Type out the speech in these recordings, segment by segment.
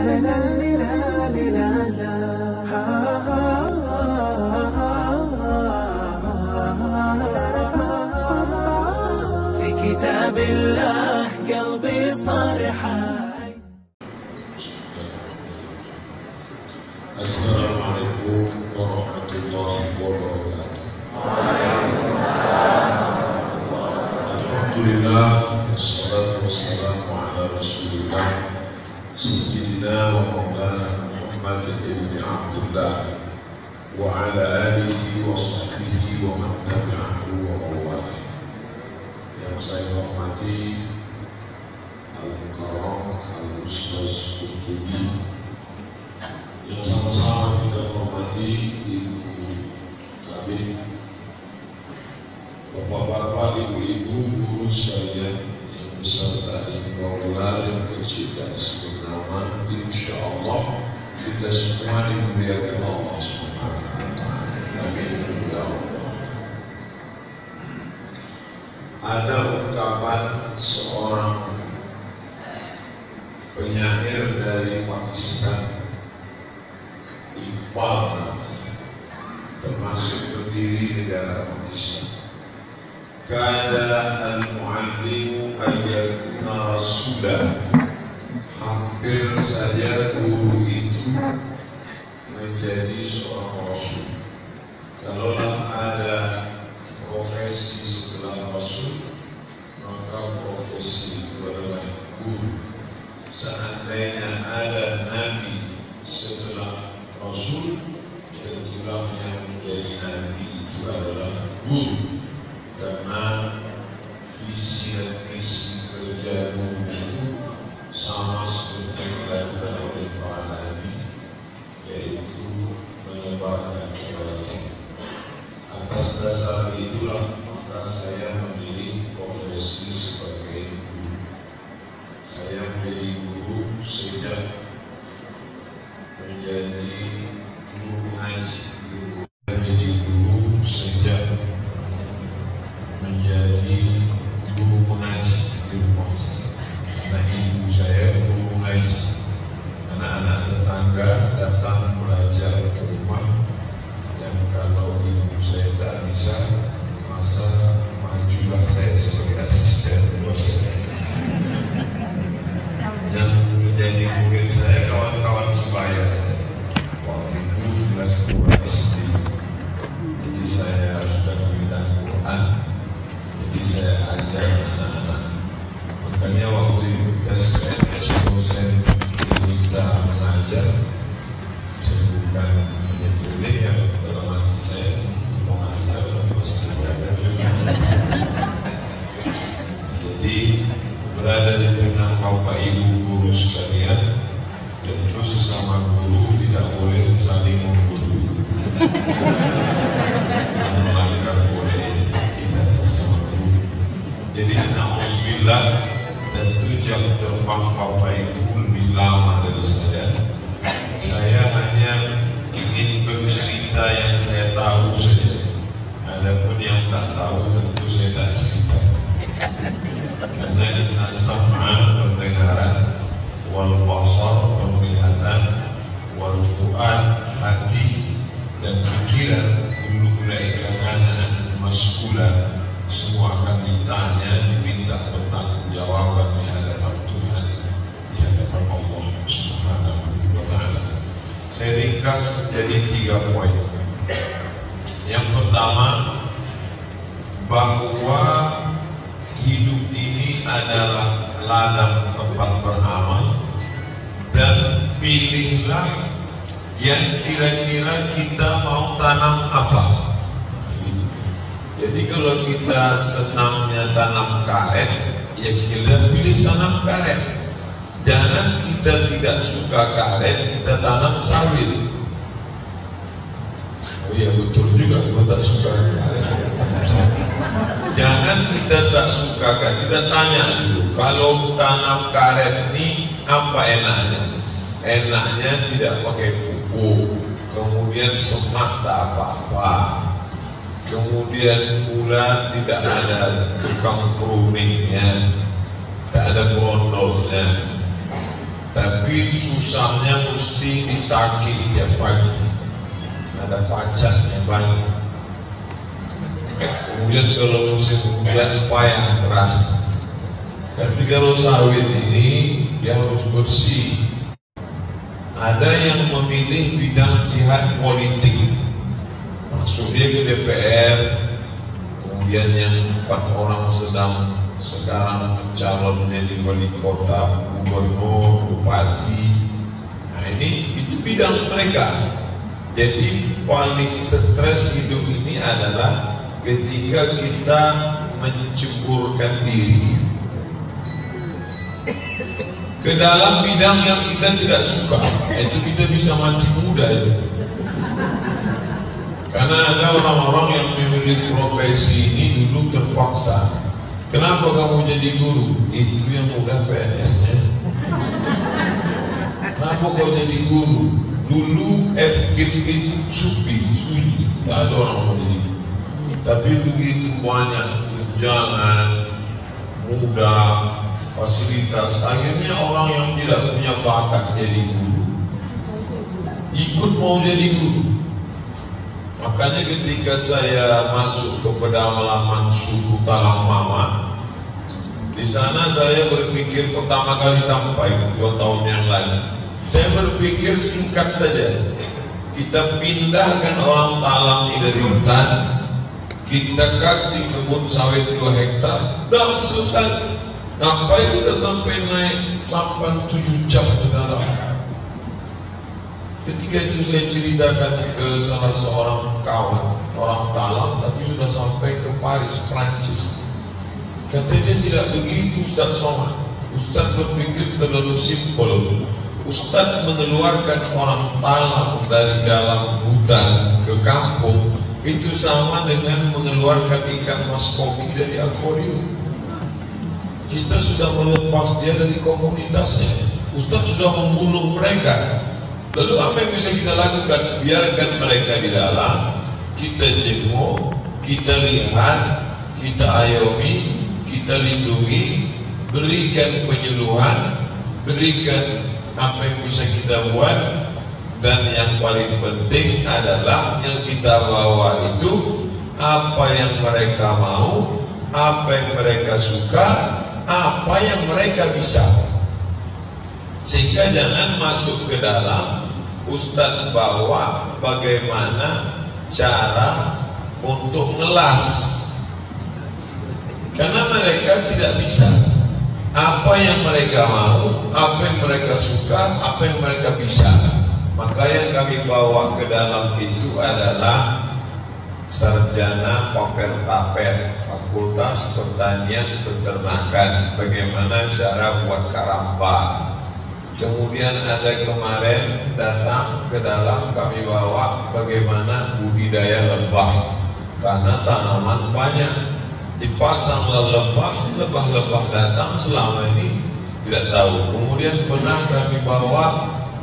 في كتاب الله قلبي صار حي. السلام عليكم ورحمة الله وبركاته. الحمد لله والصلاة والسلام على رسول الله سيدنا ومولانا محمد بن عبد الله وعلى آله وصحبه ومن تبعه وموالاه. Yang saya hormati Al-Mukarram Al-Ustaz Qurtubi, yang sama-sama kita hormati Ibu Kabin, Bapak-bapak, Ibu-ibu, guru sekalian yang beserta yang bawah dan kecil dan sebenarnya, insya Allah kita semua dimuliakan Allah Subhanahu wa Ta'ala. Amin ya Allah. Ada ungkapan seorang penyair dari Pakistan, Iqbal, termasuk pendiri negara Pakistan. Kada al-muallimu ayyakuna rasulah, hampir saja guru itu menjadi seorang rasul. Kalaulah ada profesi setelah rasul, maka profesi itu adalah guru. Seandainya ada nabi setelah rasul, tentulah yang menjadi nabi itu adalah guru, karena visi dan misi kerja guru itu sama seperti yang dilakukan oleh para nabi, yaitu menyebarkan kebaikan. Atas dasar itulah maka saya memilih profesi sebagai guru. Saya menjadi guru sejak menjadi guru ngaji. Menjadi guru sejak menjadi guru mengaji di rumah. Karena ibu saya guru ngaji. Anak-anak tetangga datang belajar ke rumah, dan kalau ibu saya tak bisa, masa majulah saya sebagai asisten dosen. Yang menjadi murid saya kawan-kawan sebaya saya. Waktu itu kelas 2 SD. Jadi saya sudah bidang Quran. Jadi saya ajar anak-anak. Makanya waktu itu saya dosen kita mengajar, saya bukan menyetulik yang dalam hati saya mengajar pasti belajar juga. Jadi berada di tengah bapak ibu guru sekalian, tentu sesama guru tidak boleh saling menggurui. Tidak boleh kita sesama guru. Jadi alhamdulillah, tentu jam terbang bapak ibu lebih lama dari saya. Saya hanya ingin bercerita yang saya tahu saja. Adapun yang tak tahu tentu saya tak cerita. Karena inna sam'a pendengaran, wal basar penglihatan, wal fu'ad hati, dan pikiran, kullu ulaika kana mas'ula, semua akan ditanya, diminta pertanggungjawaban di hadapan Tuhan, di hadapan Allah Subhanahu wa Ta'ala. Saya ringkas jadi 3 poin. Yang pertama, bahwa hidup ini adalah ladang tempat beramal, dan pilihlah yang kira-kira kita mau tanam apa. Jadi kalau kita senangnya tanam karet, ya kita pilih tanam karet. Jangan kita tidak suka karet, kita tanam sawit. Oh iya betul juga, kita tak suka karet. Jangan kita tak suka karet, kita tanya dulu, kalau tanam karet ini apa enaknya? Enaknya tidak pakai pupuk, kemudian semak tak apa-apa, kemudian pula tidak ada tukang pruningnya, tak ada grondolnya. Tapi tapi susahnya mesti ditagih tiap pagi, ada pajaknya banyak. Kemudian kalau musim hujan payah keras. Tapi kalau sawit ini dia harus bersih. Ada yang memilih bidang jihad politik, masuknya ke DPR. Kemudian yang 4 orang sedang sekarang mencalon menjadi wali kota, gubernur, bupati. Nah ini itu bidang mereka. Jadi paling stres hidup ini adalah ketika kita menceburkan diri ke dalam bidang yang kita tidak suka. Itu kita bisa mati muda itu. Karena ada orang-orang yang memilih profesi ini dulu terpaksa. Kenapa kamu jadi guru? Itu yang udah PNS-nya. Kenapa kau jadi guru? Dulu FKIP itu sunyi, tak ada orang mau jadi guru. Tapi begitu banyak tunjangan, mudah, fasilitas, akhirnya orang yang tidak punya bakat jadi guru ikut mau jadi guru. Makanya ketika saya masuk ke pedalaman suku Talang Mama, di sana saya berpikir pertama kali sampai 2 tahun yang lalu, saya berpikir singkat saja, kita pindahkan orang Talang ini dari hutan, kita kasih kebun sawit 2 hektar, dan selesai. Ngapain kita sampai naik sampai 7 jam ke dalam? Ketika itu saya ceritakan ke salah seorang kawan, orang Talang, tapi sudah sampai ke Paris, Prancis. Katanya tidak begitu Ustaz Somad. Ustaz berpikir terlalu simpel. Ustaz mengeluarkan orang Talang dari dalam hutan ke kampung itu sama dengan mengeluarkan ikan mas koki dari akuarium. Kita sudah melepas dia dari komunitasnya. Ustaz sudah membunuh mereka. Lalu apa yang bisa kita lakukan? Biarkan mereka di dalam, kita jenguk, kita lihat, kita ayomi, kita lindungi, berikan penyuluhan, berikan apa yang bisa kita buat. Dan yang paling penting adalah yang kita bawa itu apa yang mereka mau, apa yang mereka suka, apa yang mereka bisa. Sehingga jangan masuk ke dalam, Ustadz bawa bagaimana cara untuk ngelas, karena mereka tidak bisa. Apa yang mereka mau, apa yang mereka suka, apa yang mereka bisa. Maka yang kami bawa ke dalam itu adalah sarjana Fakultas Pertanian Peternakan, bagaimana cara buat karamba. Kemudian ada kemarin datang ke dalam, kami bawa bagaimana budidaya lebah, karena tanaman banyak dipasang lebah datang selama ini tidak tahu. Kemudian pernah kami bawa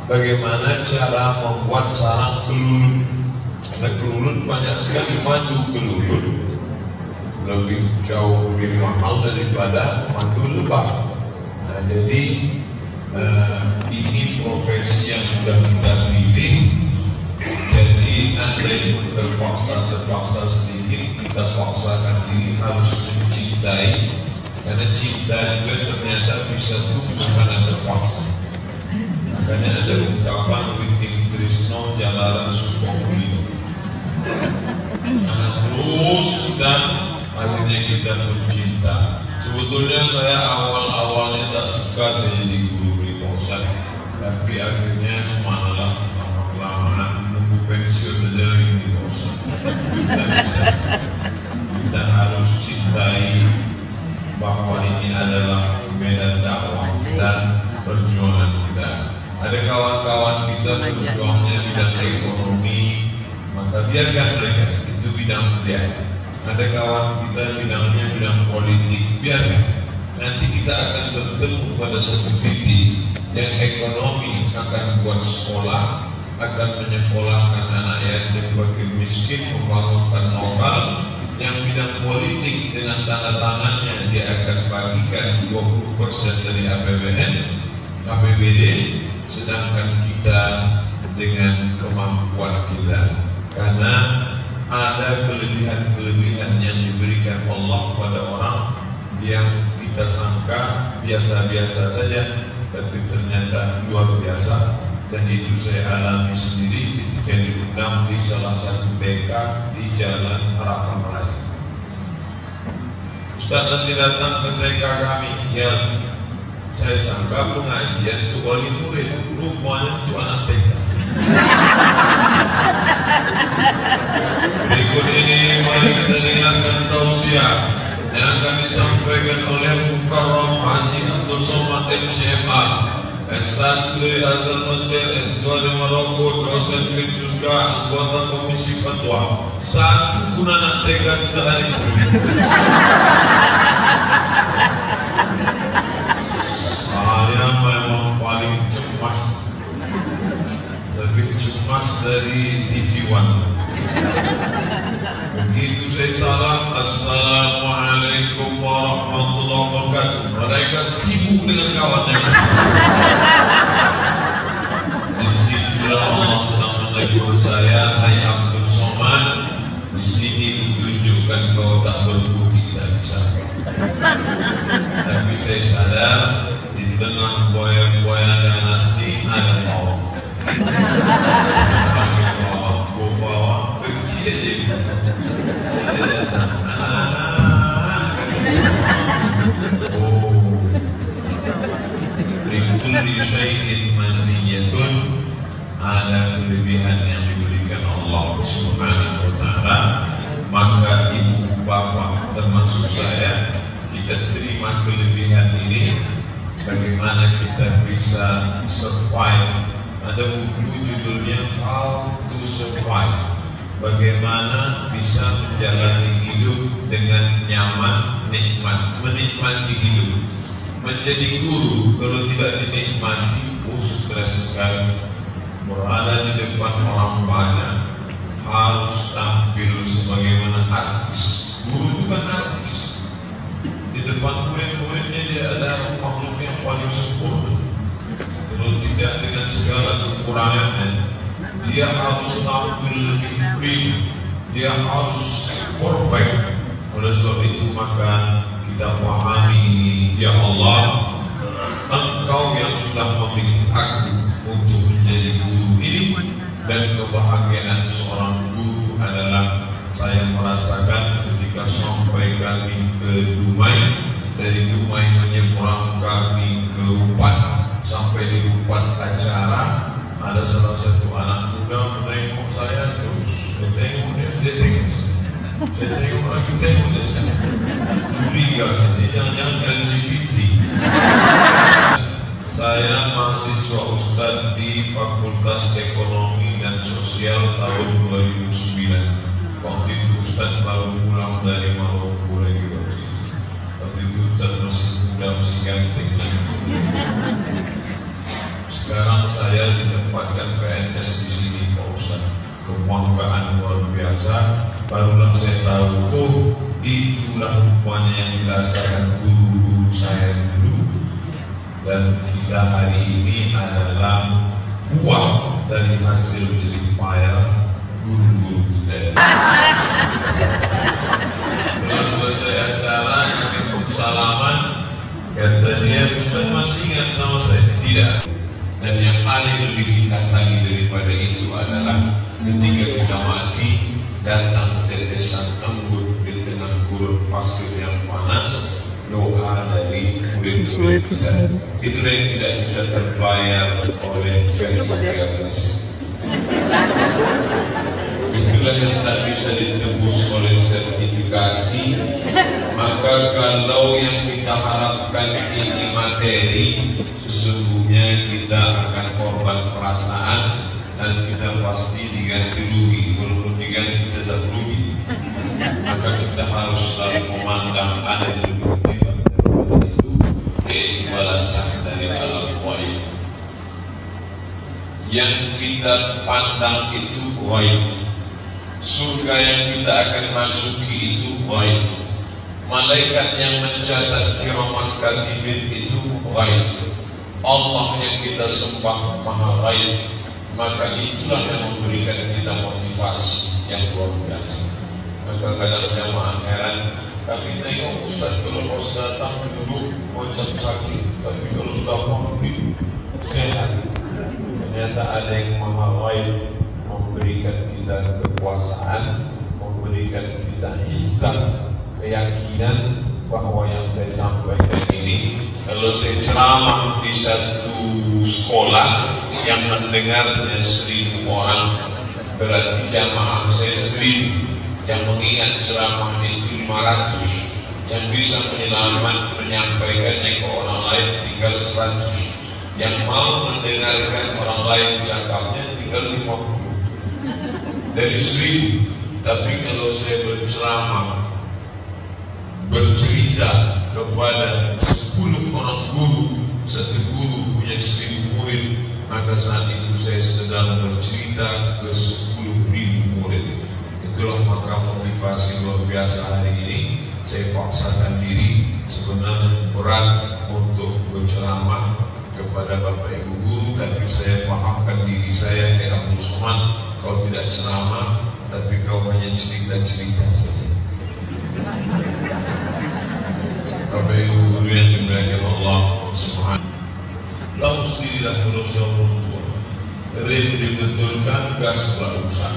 bagaimana cara membuat sarang kelulut, karena kelulut banyak sekali, madu kelulut lebih jauh lebih mahal daripada madu lebah. Nah jadi ini profesi yang sudah kita pilih. Jadi ada yang terpaksa sedikit, kita paksakan diri harus mencintai, karena cinta juga ternyata bisa tumbuh karena terpaksa. Makanya ada ungkapan Witing Trisno Jalaran Sukopuli, karena terus kita akhirnya kita mencinta. Sebetulnya saya awalnya tak suka saya jadi guru di Polsek, tapi akhirnya subhanallah lama-kelamaan nunggu pensiun aja di Polsek. Kita harus cintai bahwa ini adalah medan dakwah dan perjuangan kita. Ada kawan-kawan kita berjuangnya bidang ekonomi, maka biarkan mereka, itu bidang dia. Ada kawan kita bidangnya bidang politik, biarkan. Nanti kita akan bertemu pada satu titik yang ekonomi akan buat sekolah, akan menyekolahkan anak yatim fakir miskin, membangunkan lokal. Yang bidang politik dengan tanda tangannya dia akan bagikan 20% dari APBD, sedangkan kita dengan kemampuan kita, karena ada kelebihan-kelebihan yang diberikan Allah pada orang yang kita sangka biasa-biasa saja, tapi ternyata luar biasa. Dan itu saya alami sendiri ketika diundang di salah satu TK di Jalan Harapan Raya. Ustaz nanti datang ke TK kami, ya saya sangka pengajian itu wali murid, rupanya itu anak TK. Berikut ini mari kita dengarkan tausiah yang akan disampaikan oleh Mukarram Haji Abdul Somad MCMA, S1 dari Azhar Mesir, S2 di Maroko, dosen Filsufah, anggota Komisi Fatwa. Satu pun anak TK kita hari ini. Saya memang paling cemas, lebih cemas dari TV One. Begitu saya salam, Assalamualaikum warahmatullahi wabarakatuh, mereka sibuk dengan kawannya. Disitulah Allah sedang menegur saya, hai Abdul Somad, di sini ditunjukkan kau tak berbudi, tak bisa. Tapi saya sadar di tengah boya-boya dan nasi ada bawang. Bawang kecil aja. Oh, likulli syai'in maziyatun, ada kelebihan yang diberikan Allah Subhanahu wa taala. Maka ibu bapak termasuk saya, kita terima kelebihan ini. Bagaimana kita bisa survive? Ada buku judulnya How to Survive. Bagaimana bisa menjalani hidup dengan nyaman, nikmat, menikmati hidup. Menjadi guru kalau tidak dinikmati, stres sekali. Berada di depan orang banyak, harus tampil sebagaimana artis. Guru itu kan artis. Di depan murid-muridnya dia ada makhluk yang paling sempurna. Kalau tidak dengan segala kekurangannya, dia harus tampil lebih prima, dia harus perfect. Oleh sebab itu maka kita pahami, ya Allah, Engkau yang sudah memilih aku untuk menjadi guru ini, dan kebahagiaan seorang guru adalah saya merasakan ketika sampai kami ke Dumai, dari Dumai menyeberang kami ke Rupan. Sampai di Rupan acara, ada salah satu anak muda menengok saya terus. Saya tengok dia tengok saya. Saya tengok lagi, tengok dia saya. Curiga, dia jangan-jangan LGBT. Saya mahasiswa Ustadz di Fakultas Ekonomi dan Sosial tahun 2009. Waktu itu Ustadz baru pulang dari Maroko lagi waktu itu Ustadz masih muda, masih ganteng lagi. Sekarang saya ditempatkan PNS di sini, Pak Ustaz. Kebanggaan luar biasa. Barulah saya tahu, oh itulah rupanya yang dirasakan guru-guru saya dulu. Dan kita hari ini adalah buah dari hasil jerih payah guru-guru kita. Setelah selesai acara, kami pun salaman. Kata dia, Ustaz masih ingat sama saya? Tidak. Dan yang paling lebih indah lagi daripada itu adalah ketika kita mati, datang tetesan embun di tengah gurun pasir yang panas, doa dari murid-murid kita. Itulah yang tidak bisa terbayar oleh gaji-gaji. Itulah yang tak bisa ditebus oleh sertifikasi. Maka kalau yang kita harapkan ini materi, sesungguhnya kita akan korban perasaan dan kita pasti diganti rugi. Walaupun diganti tetap rugi. Maka kita harus selalu memandang ada yang lebih hebat daripada itu, yaitu balasan dari alam ghaib. Yang kita pandang itu ghaib. Surga yang kita akan masuki itu ghaib. Malaikat yang mencatat kiraman katibin itu ghaib. Allah yang kita sembah Maha Raya, maka itulah yang memberikan kita motivasi yang luar biasa. Maka kadang jamaah heran, kami tengok Ustaz kalau bos datang duduk macam sakit, tapi kalau sudah mati sehat. Ternyata ada yang Maha Raya memberikan kita kekuasaan, memberikan kita izzah, keyakinan bahwa yang saya sampaikan ini, kalau saya ceramah di satu sekolah yang mendengarnya 1.000 orang, berarti jamaah saya 1.000, yang mengingat ceramah itu 500, yang bisa menyampaikannya ke orang lain tinggal 100, yang mau mendengarkan orang lain cakapnya tinggal 50 dari 1.000. Tapi kalau saya berceramah, bercerita kepada 10 orang guru, satu guru punya 1.000 murid, maka saat itu saya sedang bercerita ke 10.000 murid. Itulah maka motivasi luar biasa hari ini. Saya paksakan diri, sebenarnya berat untuk berceramah kepada Bapak Ibu guru, tapi saya pahamkan diri saya, Abdul Somad, kau tidak ceramah, tapi kau hanya cerita-cerita saja. Bapak Ibu guru yang dimuliakan Allah Subhanahu, lalu sendirilah terus ya Allah. Rem dibetulkan, gas berusaha,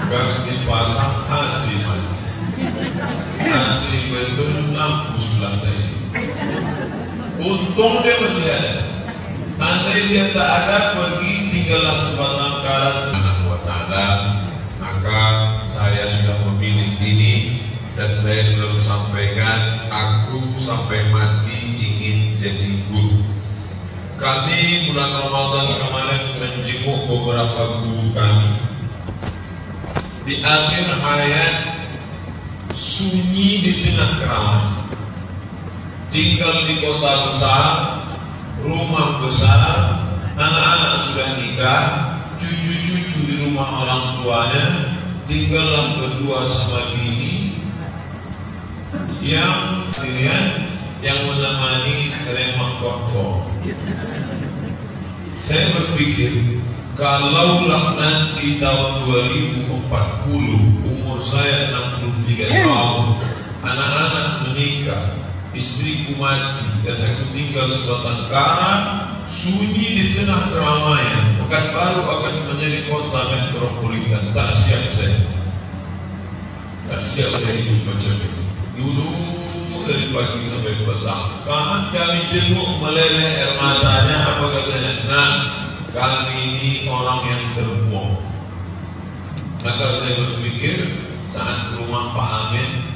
gas dipasang, hasil mati, hasil betul lampu sebelah tadi. Untung dia masih ada. Andai dia tak ada, pergi tinggallah sebatang kara Subhanahu wa ta'ala. Maka saya sudah memilih ini, dan saya selalu sampaikan, aku sampai mati ingin jadi guru. Kami bulan Ramadan kemarin menjenguk beberapa guru kami. Di akhir hayat, sunyi di tengah keramaian. Tinggal di kota besar, rumah besar, anak-anak sudah nikah, cucu-cucu di rumah orang tuanya, tinggallah berdua sama bini yang sendirian, yang menemani remak kotor. Saya berpikir, kalaulah nanti tahun 2040 umur saya 63 tahun, anak-anak menikah, istriku mati, dan aku tinggal sebatang kara sunyi di tengah keramaian, Pekanbaru akan menjadi kota metropolitan. Tak siap saya, tak siap saya hidup macam itu. Dulu dari pagi sampai petang, bahkan kami tengok meleleh air matanya. Apa katanya? Nah, kami ini orang yang terbuang. Maka saya berpikir saat ke rumah Pak Amin,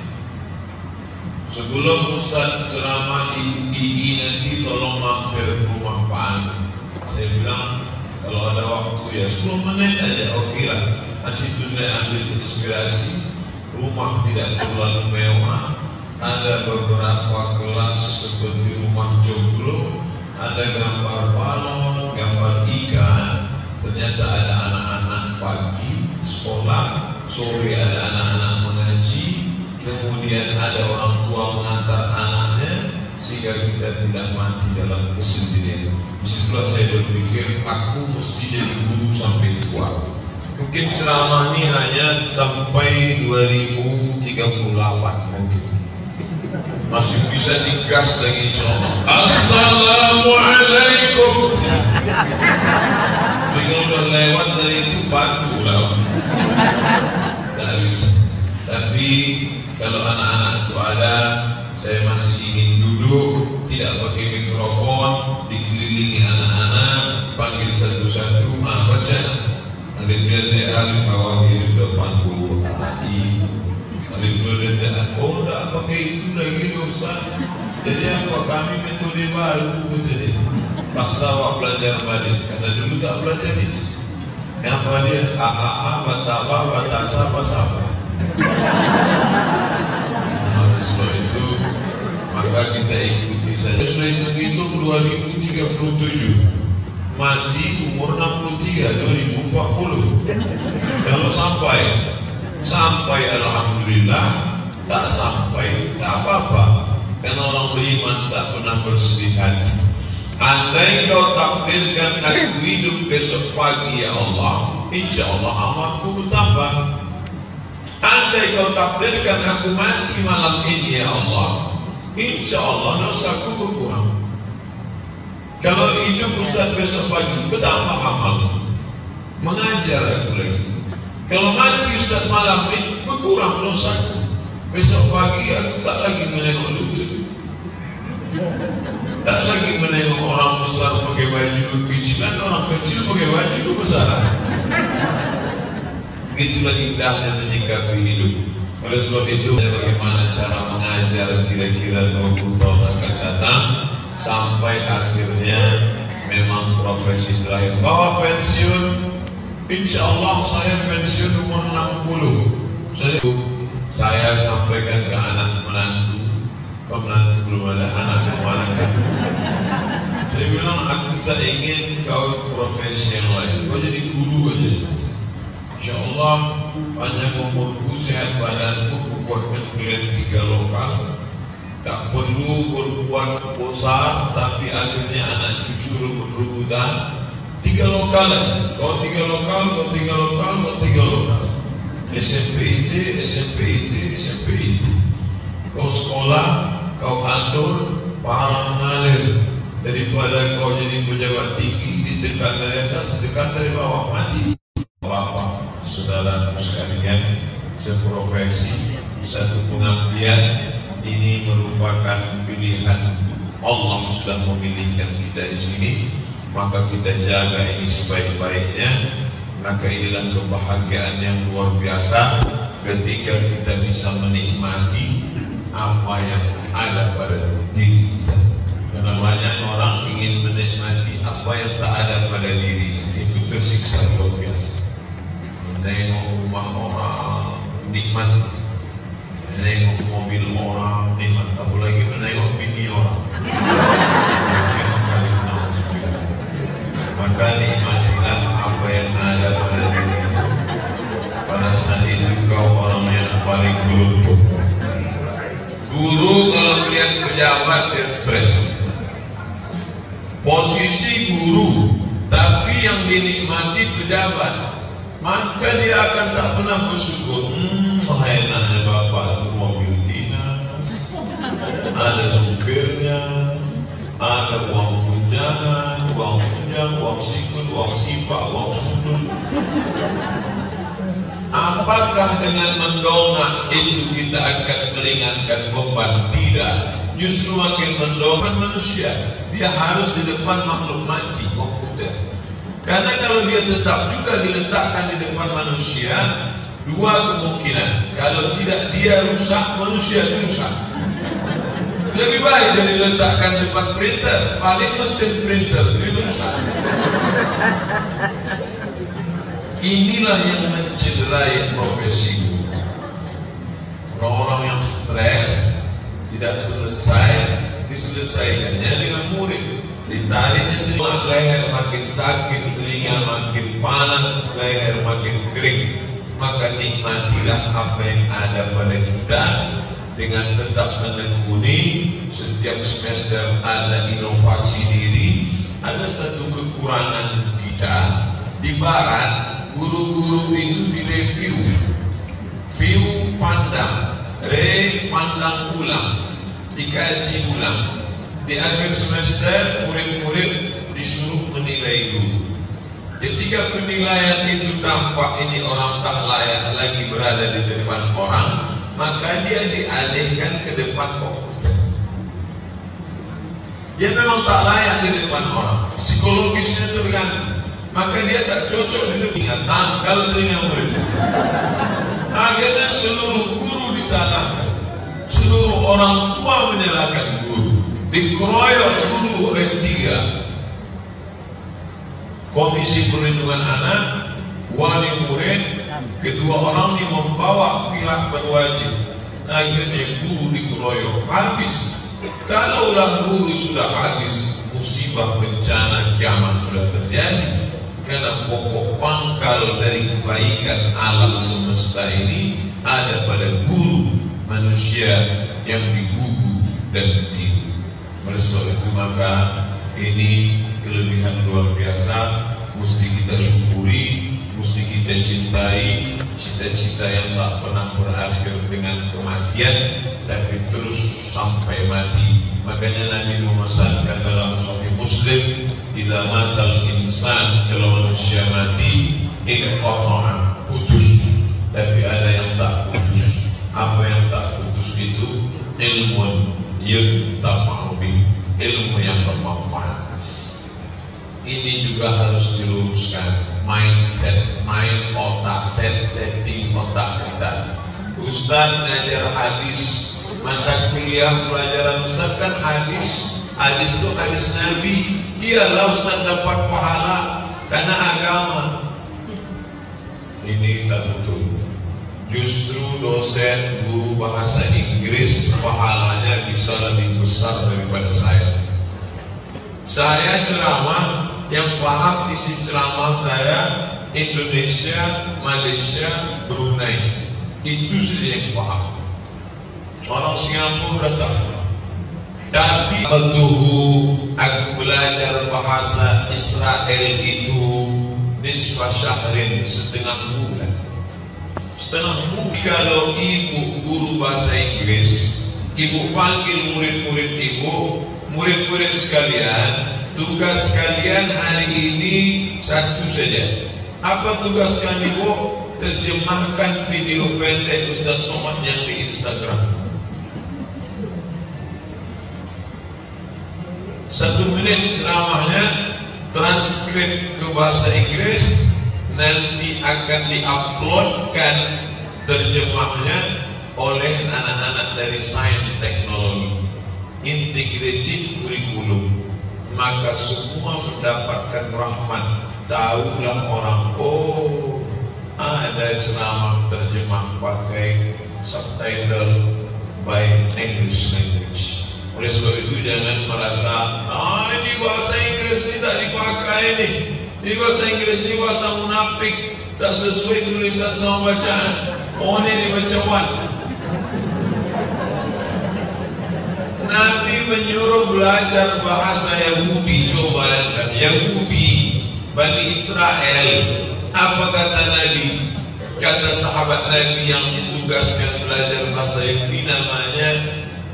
sebelum Ustaz ceramah Ibu Ii nanti tolong mampir ke rumah Pak Amin. Saya bilang kalau ada waktu ya 10 menit aja, oke lah. Di situ saya ambil inspirasi. Rumah tidak terlalu mewah, ada beberapa kelas seperti rumah joglo, ada gambar balon, gambar ikan. Ternyata ada anak-anak pagi sekolah, sore ada anak-anak mengaji, kemudian ada orang tua mengantar anaknya, sehingga kita tidak mati dalam kesendirian. Disitulah saya berpikir, aku mesti jadi guru sampai tua. Mungkin ceramah ini hanya sampai 2038 mungkin. Masih bisa digas lagi insyaallah. Assalamualaikum. Jika udah lewat dari itu batu lah. Tak bisa. Tapi kalau anak-anak itu ada, saya masih ingin duduk, tidak pakai mikrofon, dikelilingi anak-anak, panggil satu-satu, baca. Ada dia alim bawah hidup depan guru AI. Ada dia oh tak pakai itu lagi Ustaz. Jadi apa kami metode baru betul. Paksa awak belajar balik karena dulu tak belajar itu. Apa dia bataba batasa basaba. Sebab itu maka kita ikuti saja. Sudah itu 2037. Mati umur 63 2040. Kalau sampai alhamdulillah, tak sampai tak apa-apa. Karena orang beriman tak pernah bersedih hati. takdirkan aku hidup besok pagi ya Allah, insya Allah amalku bertambah. Andai kau takdirkan aku mati malam ini ya Allah, insya Allah dosaku berkurang. Kalau hidup Ustaz besok pagi bertambah amal, mengajar aku lagi. Kalau mati Ustaz malam ini berkurang dosaku. Besok pagi aku tak lagi menengok lutut, tak lagi menengok orang besar pakai baju kecilan, orang kecil pakai baju besar. Itulah indahnya menyikapi hidup. Oleh sebab itu, bagaimana cara mengajar kira-kira 20 tahun akan datang sampai akhirnya memang profesi terakhir. Bahwa pensiun, insya Allah saya pensiun umur 60. Saya sampaikan ke anak menantu, pemenantu belum ada, anak kemana kan? Saya bilang aku tak ingin kau profesi yang lain, kau jadi guru aja. Insya Allah panjang umurku, sehat badanku, kuatkan kalian 3 lokal. Tak perlu berbuat besar, tapi akhirnya anak cucu berebutan 3 lokal. Kau 3 lokal, kau 3 lokal, kau 3 lokal. SMP itu. Kau sekolah, kau atur, paham mengalir. Daripada kau jadi pejabat tinggi, ditekan dari atas, ditekan dari bawah, mati. Bapak, saudara sekalian, seprofesi, satu pengabdian, ini merupakan pilihan Allah sudah memilihkan kita di sini, maka kita jaga ini sebaik-baiknya. Maka inilah kebahagiaan yang luar biasa ketika kita bisa menikmati apa yang ada pada diri kita. Karena banyak orang ingin menikmati apa yang tak ada pada diri, itu tersiksa luar biasa. Menengok rumah orang nikmat, menengok mobil orang nikmat, apalagi menengok bini orang. Maka nikmatilah apa yang ada pada diri. Pada saat itu kau orang yang paling beruntung. Guru kalau melihat pejabat dia stres. Posisi guru, tapi yang dinikmati pejabat, maka dia akan tak pernah bersyukur. Enaknya bapak itu mobil dinas, ada supirnya, ada uang tunjangan, uang tunjang, uang sikut, uang sipak, uang sundul. Apakah dengan mendongak itu kita akan meringankan beban? Tidak. Justru makin mendongak manusia. Dia harus di depan makhluk mati, komputer. Karena kalau dia tetap juga diletakkan di depan manusia, 2 kemungkinan. Kalau tidak dia rusak, manusia rusak. Lebih baik dia diletakkan depan printer, paling mesin printer itu rusak. Inilah yang mencederai profesi guru. Orang-orang yang stres tidak selesai, diselesaikannya dengan murid. Ditariknya telinga, leher makin sakit, telinga makin panas, leher makin kering. Maka nikmatilah apa yang ada pada kita dengan tetap menekuni. Setiap semester ada inovasi diri. Ada satu kekurangan kita di barat, guru-guru itu direview, view pandang, pandang ulang, dikaji ulang. Di akhir semester murid-murid disuruh menilai guru. Ketika penilaian itu tampak ini orang tak layak lagi berada di depan orang, maka dia dialihkan ke depan komputer. Dia memang tak layak di depan orang, psikologisnya terganggu, maka dia tak cocok di depan, tangkal telinga murid. Akhirnya seluruh guru disalahkan, seluruh orang tua menyalahkan guru, dikeroyok guru oleh 3. Komisi Perlindungan Anak, wali murid, kedua orang yang membawa pihak berwajib. Akhirnya guru dikeroyok habis. Kalaulah guru sudah habis, musibah bencana kiamat sudah terjadi. Karena pokok pangkal dari kebaikan alam semesta ini ada pada guru, manusia yang digugu dan ditiru. Oleh sebab itu maka ini kelebihan luar biasa, mesti kita syukuri, mesti kita cintai. Cita-cita yang tak pernah berakhir dengan kematian, tapi terus sampai mati. Makanya Nabi memesankan dalam Sahih Muslim, "Idza matal insan," kalau manusia mati, inqata'a, putus. Tapi ada yang tak putus. Apa yang tak putus itu? Ilmun yuntafa'u bih, ilmu yang bermanfaat. Ini juga harus diluruskan. Mindset, otak, setting otak kita. Ustaz ngajar hadis, masa kuliah pelajaran Ustaz kan hadis itu hadis Nabi. Iyalah Ustaz dapat pahala karena agama. Ini tak betul. Justru dosen guru bahasa Inggris pahalanya bisa lebih besar daripada saya. Saya ceramah, yang paham isi ceramah saya Indonesia, Malaysia, Brunei, itu saja yang paham. Orang Singapura datang. Tapi aku belajar bahasa Israel itu nisfa syahrin, setengah bulan. Kalau ibu guru bahasa Inggris, ibu panggil murid-murid ibu, murid-murid sekalian, tugas kalian hari ini satu saja. Apa tugas kami, Bu? Terjemahkan video pendek Ustaz Somad yang di Instagram. 1 menit ceramahnya, transkrip ke bahasa Inggris, nanti akan diuploadkan terjemahnya oleh anak-anak dari sains teknologi, integrated kurikulum. Maka semua mendapatkan rahmat. Tahulah orang, oh ada ceramah terjemah pakai subtitle by English language. Oleh sebab itu jangan merasa ini bahasa Inggris ini tak dipakai nih. Ini bahasa Inggris ini bahasa munafik, tak sesuai tulisan sama bacaan. Oh ini dibacawan. Nabi menyuruh belajar bahasa Yahudi. Coba bayangkan, Yahudi, Bani Israel. Apa kata Nabi? Kata sahabat Nabi yang ditugaskan belajar bahasa Yahudi, namanya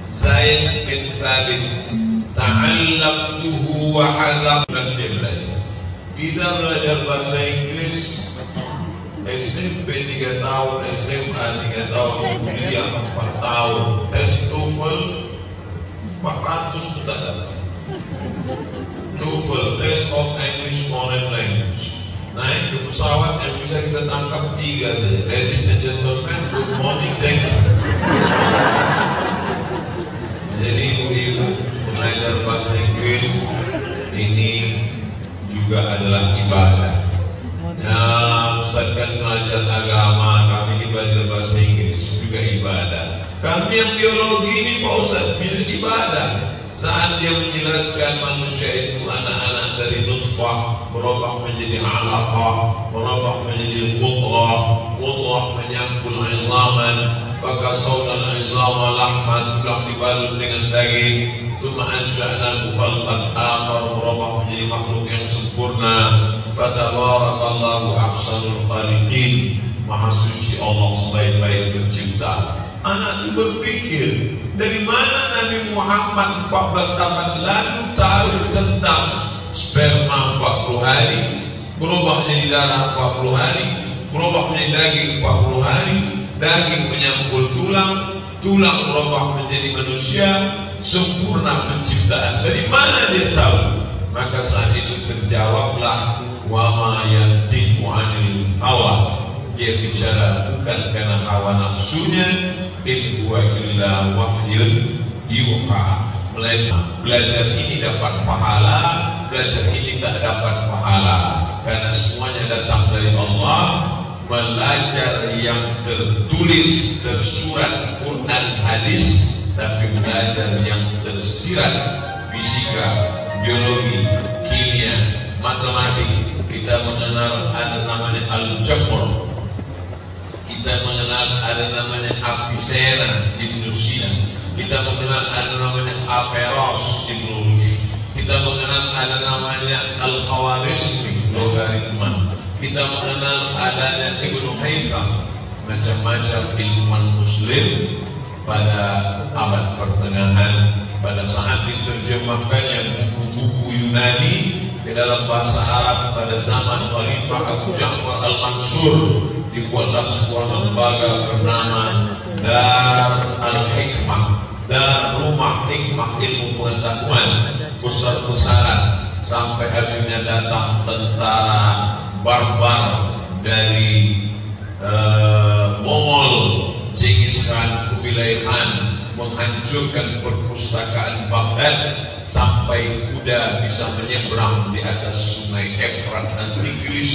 Zaid bin Sabit. Ta'allamtuhu wa hadamlan dia belajar. Kita belajar bahasa Inggris SMP 3 tahun, SMA 3 tahun, kuliah 4 tahun, tes TOEFL 400 juta dapat. TOEFL, Test of English Foreign Language. Naik ke pesawat yang bisa kita tangkap 3 saja. Ladies and gentlemen, good morning, thank you. Jadi ibu-ibu belajar bahasa Inggris ini juga adalah ibadah. Ya, Ustaz kan belajar agama, kami belajar bahasa Inggris juga ibadah. Kami yang biologi ini Pak Ustaz, ibadah. Saat dia menjelaskan manusia itu anak-anak dari nutfah berubah menjadi alaqah, berubah menjadi mudghah menyangkul izaman, fakasawna al-izama lahman, tulang dibalut dengan daging, summa ansha'na khalqan akhar, berubah menjadi makhluk yang sempurna. Fatabarakallahu ahsanul khaliqin. Maha suci Allah sebaik-baik pencipta. Anak itu berpikir, dari mana Nabi Muhammad 14 abad lalu tahu tentang sperma 40 hari, berubah jadi darah 40 hari, berubah menjadi daging 40 hari, daging menyangkul tulang, tulang berubah menjadi manusia, sempurna penciptaan. Dari mana dia tahu? Maka saat itu terjawablah, wa ma yantiqu 'anil hawa. Dia bicara bukan karena hawa nafsunya, in huwa illa wahyun yuha. Belajar ini dapat pahala, belajar ini tak dapat pahala, karena semuanya datang dari Allah. Belajar yang tertulis, tersurat Quran hadis, tapi belajar yang tersirat fisika, biologi, kimia, matematik. Kita mengenal ada namanya al-jabr, kita mengenal ada namanya Avicenna Ibnu Sina, kita mengenal ada namanya Averroes Ibnu Rushd, Kita mengenal ada namanya Al-Khawarizmi, logaritma. Kita mengenal adanya Ibnu Haytham, macam-macam ilmuwan muslim pada abad pertengahan. Pada saat diterjemahkannya buku-buku Yunani ke dalam bahasa Arab pada zaman Khalifah Abu Ja'far Al-Mansur, dibuatlah sebuah lembaga bernama Dar Al-Hikmah, Dar Rumah Hikmah Ilmu Pengetahuan, besar-besaran, sampai akhirnya datang tentara barbar dari Mongol, Genghis Khan, Kubilai Khan, menghancurkan perpustakaan Baghdad sampai kuda bisa menyeberang di atas sungai Efrat dan Tigris.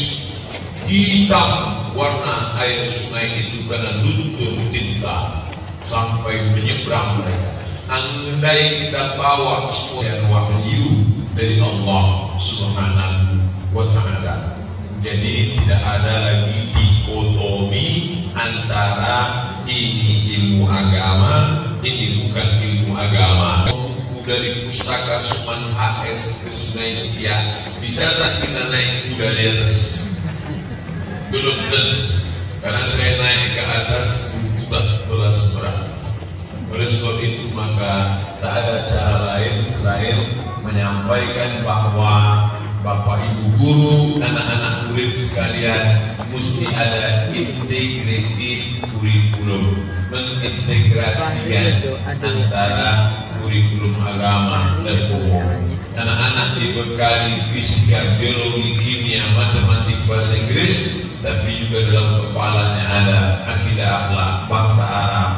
Hitam warna air sungai itu karena luntur tinta sampai menyeberang mereka. Andai kita bawa sebuah wahyu dari Allah Subhanahu wa Ta'ala, jadi tidak ada lagi dikotomi antara ini ilmu agama, ini bukan ilmu agama. Buku dari pustaka Suman HS ke Sungai Siak, bisa tak kita naik kuda di atas? Belum tentu, karena saya naik ke atas buku tak belas berat. Oleh sebab itu maka tak ada cara lain selain menyampaikan bahwa Bapak Ibu guru, anak-anak murid sekalian, mesti ada integrated kurikulum, mengintegrasikan antara kurikulum agama dan umum. Anak-anak dibekali fisika, biologi, kimia, matematik, bahasa Inggris, tapi juga dalam kepalanya ada akidah akhlak, bahasa Arab,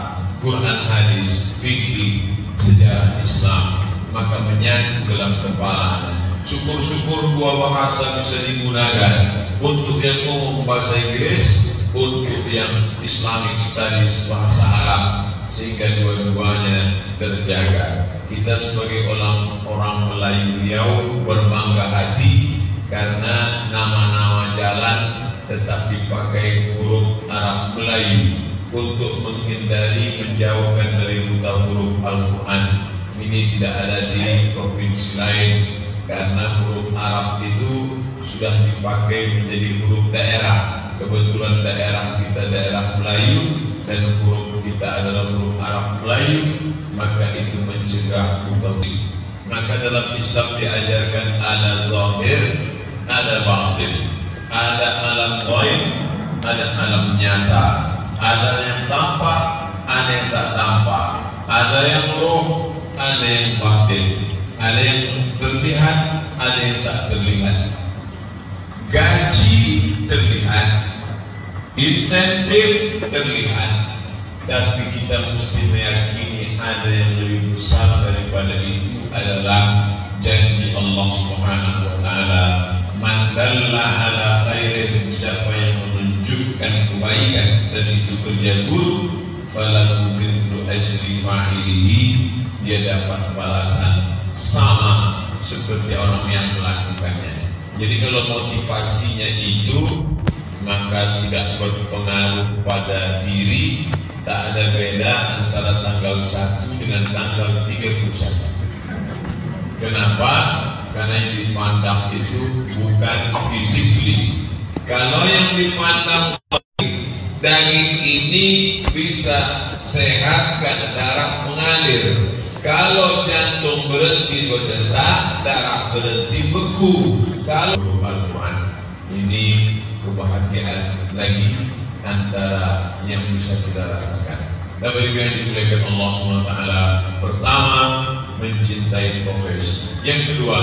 Quran, hadis, fikih, sejarah Islam, maka menyatu dalam kepalanya. Syukur-syukur dua bahasa bisa digunakan, untuk yang umum bahasa Inggris, untuk yang Islamic Studies bahasa Arab, sehingga dua-duanya terjaga. Kita sebagai orang Melayu Riau berbangga hati karena nama-nama jalan tetap dipakai huruf Arab Melayu untuk menghindari menjauhkan dari buta huruf Al-Quran. Ini tidak ada di provinsi lain, karena huruf Arab itu sudah dipakai menjadi huruf daerah. Kebetulan daerah kita daerah Melayu dan huruf kita adalah huruf Arab Melayu, maka itu mencegah buta. Maka dalam Islam diajarkan ada zahir, ada batin, ada alam ghaib, ada alam nyata, ada yang tampak, ada yang tak tampak, ada yang roh, ada yang batin, ada yang terlihat, ada yang tak terlihat. Gaji terlihat, insentif terlihat, tapi kita mesti meyakini ada yang lebih besar daripada itu adalah janji Allah Subhanahu wa Ta'ala. Man dalla ala khairin, siapa yang menunjukkan kebaikan dan itu kerja guru, falahu mithlu ajri fa'ilihi, dia dapat balasan sama seperti orang yang melakukannya. Jadi kalau motivasinya itu, maka tidak berpengaruh pada diri. Tak ada beda antara tanggal 1 dengan tanggal 31. Kenapa? Karena yang dipandang itu bukan physically. Kalau yang dipandang daging ini bisa sehat karena darah mengalir. Kalau jantung berhenti berdetak, darah berhenti beku. Kalau Al-Quran ini kebahagiaan lagi antara yang bisa kita rasakan. Tapi juga yang dimuliakan Allah SWT, pertama mencintai profesi. Yang kedua,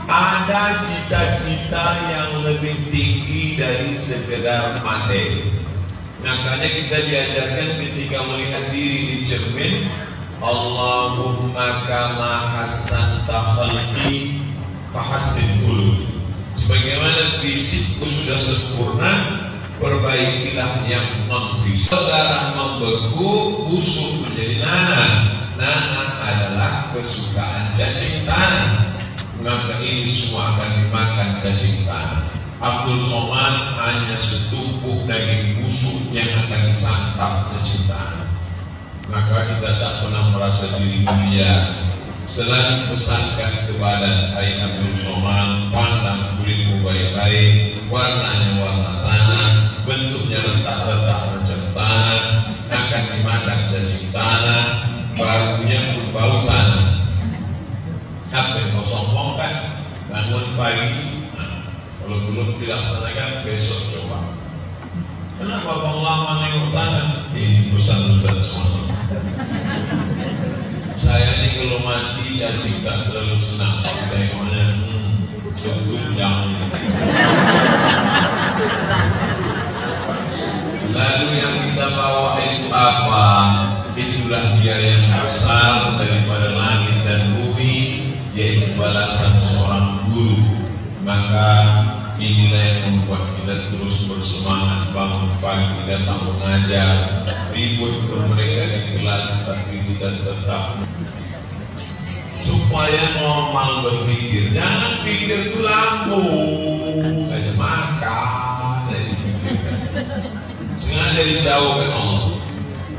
ada cita-cita yang lebih tinggi dari sekedar materi. Makanya kita diajarkan ketika melihat diri di cermin, Allahumma kama hasanta khalqi fahassin qulubi. Sebagaimana fisikku sudah sempurna, perbaikilah yang non-fisik. Darah membeku, busuk menjadi nanah. Nanah adalah kesukaan cacing tanah, maka ini semua akan dimakan cacing tanah. Abdul Somad hanya setumpuk daging busuk yang akan disantap cacing tanah. Maka kita tak pernah merasa diri mulia selalu pesankan kepada Hai Abdul Somad, pandang kulitmu baik-baik, warnanya warna tanah, bentuknya retak-retak macam tanah, akan dimakan cacing tanah, baunya berbau tanah. Apa yang kau sombongkan? Bangun pagi, kalau belum dilaksanakan besok coba. Kenapa bang lama nengok tanah? Ini ustaz-ustaz semua. Saya ini kalau mati cacing tak terlalu senang. Tengoknya, setunjang. Lalu yang kita bawa itu apa? Itulah dia yang asal daripada langit dan bumi, yaitu balasan seorang guru. Maka inilah yang membuat kita terus bersemangat, bangun pagi datang mengajar, ribut mereka di kelas, tapi kita tetap supaya normal berpikir. Jangan pikir itu lambung aja makan, sengaja dijauhkan Allah.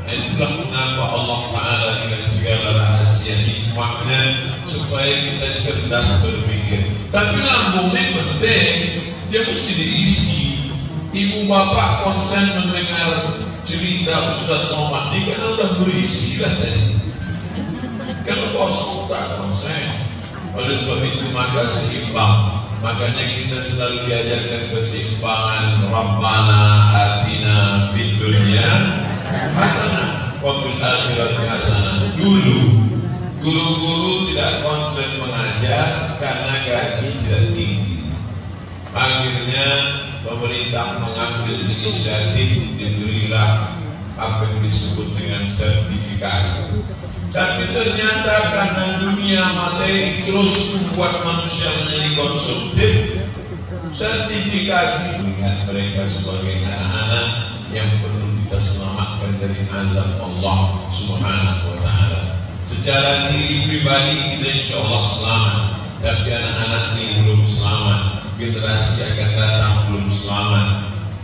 Itulah mengapa Allah Ta'ala dengan segala rahasia hikmahnya supaya kita cerdas berpikir. Tapi lambungnya penting, dia mesti diisi. Ibu bapak konsen mendengar cerita Ustaz Somad ini karena udah berisi lah tadi. Kalau kosong tak konsen. Oleh sebab itu maka seimbang. Makanya kita selalu diajarkan keseimbangan. Rabbana atina fid dunya hasanah wa fil akhirati hasanah. Dulu guru-guru tidak konsen mengajar karena gaji tidak tinggi. Akhirnya pemerintah mengambil inisiatif, diberilah apa yang disebut dengan sertifikasi. Tapi ternyata karena dunia materi terus membuat manusia menjadi konsumtif, sertifikasi melihat mereka sebagai anak-anak yang perlu kita selamatkan dari azab Allah Subhanahu wa Ta'ala. Secara diri pribadi kita insya Allah selamat, tapi anak-anak ini belum selamat, generasi akan datang belum selamat.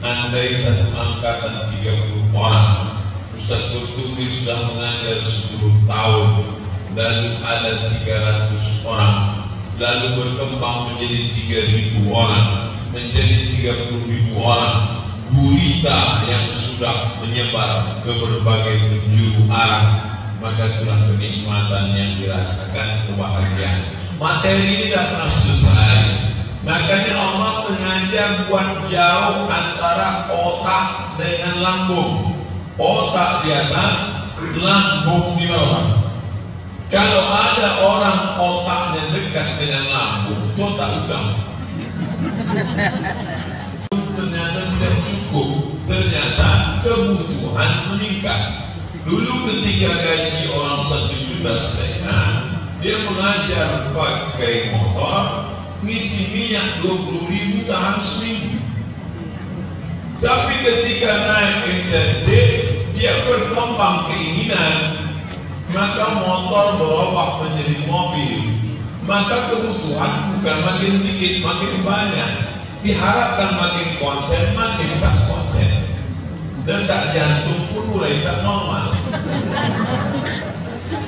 Andai satu angkatan 30 orang, Ustaz Qurtubi sudah mengajar 10 tahun, lalu ada 300 orang, lalu berkembang menjadi 3.000 orang, menjadi 30.000 orang, gurita yang sudah menyebar ke berbagai penjuru arah, maka itulah kenikmatan yang dirasakan, kebahagiaan. Materi ini tidak pernah selesai. Makanya Allah sengaja buat jauh antara otak dengan lambung. Otak di atas, lambung di bawah. Kalau ada orang otaknya dekat dengan lambung, itu otak udang. Ternyata tidak cukup. Ternyata kebutuhan meningkat. Dulu ketika gaji orang 1,5 juta, dia mengajar pakai motor, ngisi minyak 20.000 tahan seminggu. Tapi ketika naik insentif, dia berkembang keinginan, maka motor berubah menjadi mobil. Maka kebutuhan bukan makin dikit, makin banyak. Diharapkan makin konsen, makin tak konsen. Detak jantung pun mulai tak normal.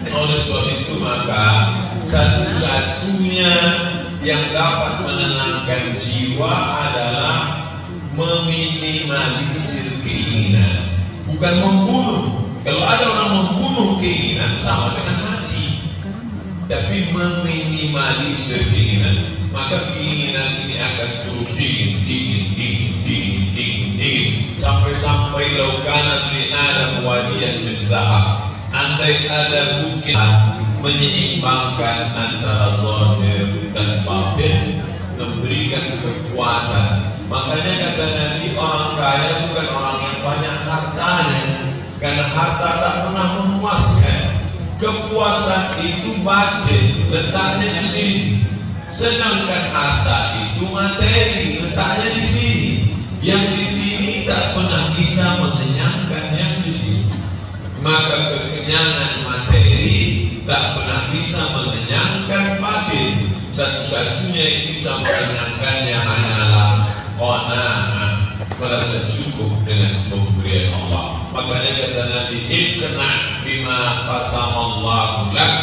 Oleh sebab itu maka satu-satunya yang dapat menenangkan jiwa adalah meminimalisir keinginan, bukan membunuh. Kalau ada orang membunuh keinginan sama dengan mati. Tapi meminimalisir keinginan, maka keinginan ini akan terus dingin sampai laukanan li Adam wadiyan min zahab. Andai ada bukit menyeimbangkan antara zahir dan batin, memberikan kepuasan. Makanya kata Nabi, orang kaya bukan orang yang banyak hartanya, karena harta tak pernah memuaskan. Kepuasan itu batin, letaknya di sini. Sedangkan harta itu materi, letaknya di sini. Yang di sini tak pernah bisa mengenyangkan yang di sini. Maka kekenyangan materi tak pernah bisa mengenyangkan batin. Satu-satunya yang bisa mengenyangkannya hanyalah qanaah, merasa cukup dengan pemberian Allah. Makanya kata Nabi, iqna' bima qasamallahu lak,